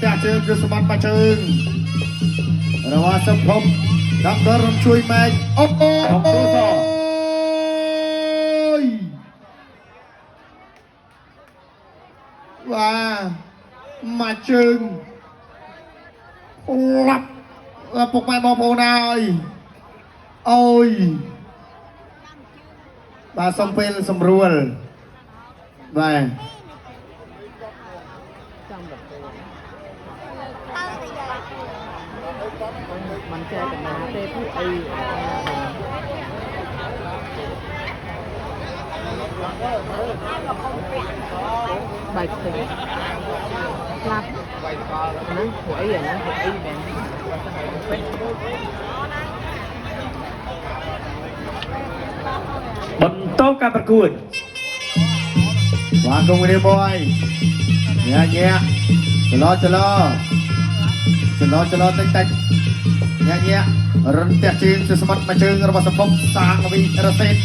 តែជើងគឺសម្បត្តិមកជើងរបស់សុភពដល់ក៏រំជួយម៉ែកអូយវ៉ាមកជើងឡាប់ពុកម៉ែបងប្អូនហើយអូយបាទសុំពេលសម្រួលបាទมันแจกกันนะเต้พูดไอ้ใบเตยกลับนะหัวไอ้อย่างนะหัวไอ้แบงค์បន្តការប្រកួត បាទកុំរៀបមួយញ៉ាញ៉ាចលោតិចតិចញ៉ាញ៉ារំទះជើងជាសម្បត្តិមួយជើងរបស់សភពសាងវិរសេត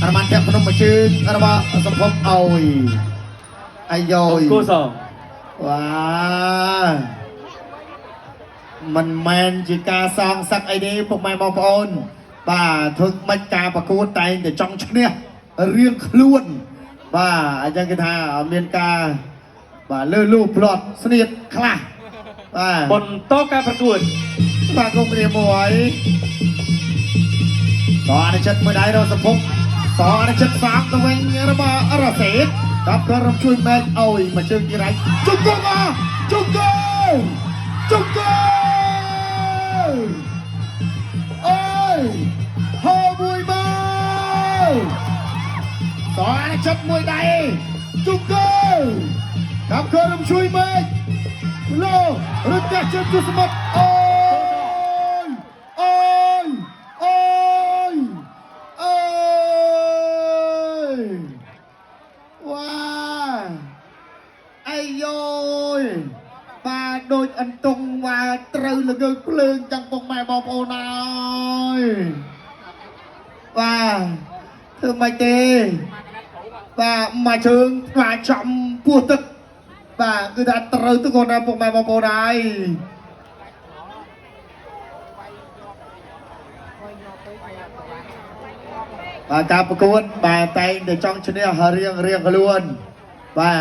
អរមន្តភ្នំមួយជើងរបស់សភពអយអាយយ គូស វ៉ាមិនមែនជាការសងសឹកអីទេពុកម៉ែបងប្អូនបាទធ្វើមិនការប្រកួតតែងតែចង់ឈ្នះរៀងខ្លួនបាទអញ្ចឹងគេថាមានការបាទលើលូផ្្លាត់ស្នៀតខ្លះបាទ បន្តការប្រកួត បាទគុំរៀបមួយតអនុជិតមួយដៃរបស់សភពតអនុជិតសាមទៅវិញរបស់រសេតដល់ក៏រំជួយម៉ែកអយមកជើងទីរ៉ៃជុំគោជុំគោអូយហូមួយមកតអនុជិតមួយដៃជុំគោដល់ក៏រំជួយម៉ែកលោរត់តែជើងគឺសម្បត្តិអូវ៉ាអាយយបាទដូចអន្ទង់បាទត្រូវល្ងើភ្លើងចាំងពុកម៉ែបងប្អូនហើយបាទធ្វើម៉េចទេបាទមកជើងបាទចំពោះទឹកបាទគឺថាត្រូវទឹកគាត់ណាពុកម៉ែបងប្អូនហើយបាទការប្រកួតបាទតែងតែចង់ឈ្នះរៀងខ្លួនបាទ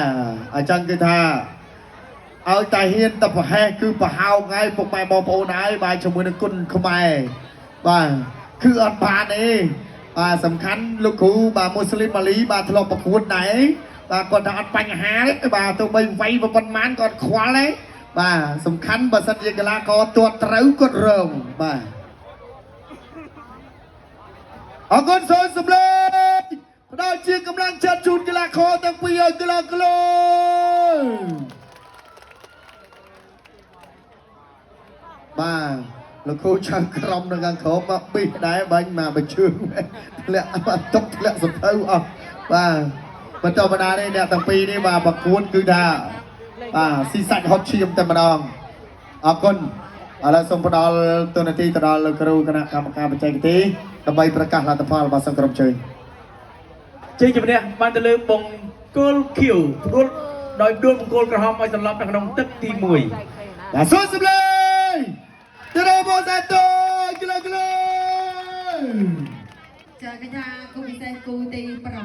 អញ្ចឹងគឺថាឲ្យតែហ៊ានតែប្រហែសគឺប្រហោងហើយពុកម៉ែបងប្អូនហើយបាទជាមួយនឹងគុណខ្មែរបាទគឺអត់បានទេបាទសំខាន់លោកគ្រូបាទមូស្លីមម៉ាលីបាទធ្លាប់ប្រកួតដែរបាទគាត់ថាអត់បញ្ហាទេបាទទោះបីវ័យប៉ុន្មានគាត់ខ្វល់ទេបាទសំខាន់បើសិនជាកីឡាករទាត់ត្រូវគាត់រងបាទអរគុណសូមសម្លេងផ្ដល់ជាកម្លាំងចិត្តជូនកីឡាករទាំងពីរឲ្យកីឡាករបាទលោកគ្រូឆាំក្រមនៅខាងក្រោមមកប៊ីដែរបាញ់មកបញ្ជើងធ្លាក់តុកធ្លាក់សភៅអស់បាទបន្តបណ្ដានេះអ្នកទាំងពីរនេះបាទប្រកួតគឺថាបាទស៊ីសាច់ហត់ឈាមតែម្ដងអរគុណឥឡូវសូមផ្ដល់ទូនាទីទៅដល់លោកគ្រូគណៈកម្មការបច្ចេកទេសដើម្បីប្រកាសលទ្ធផលរបស់សង្គ្រោះជើង ជ័យជំនះបានទៅលើបង្គោលខៀវផ្ដួលដោយដួលបង្គោលក្រហមឲ្យសន្លប់នៅក្នុងទឹកទី1 បាទសូមសម្លេងទៅដល់បងសាទរគីឡូ ចាកញ្ញាគូពិសេសគូទី5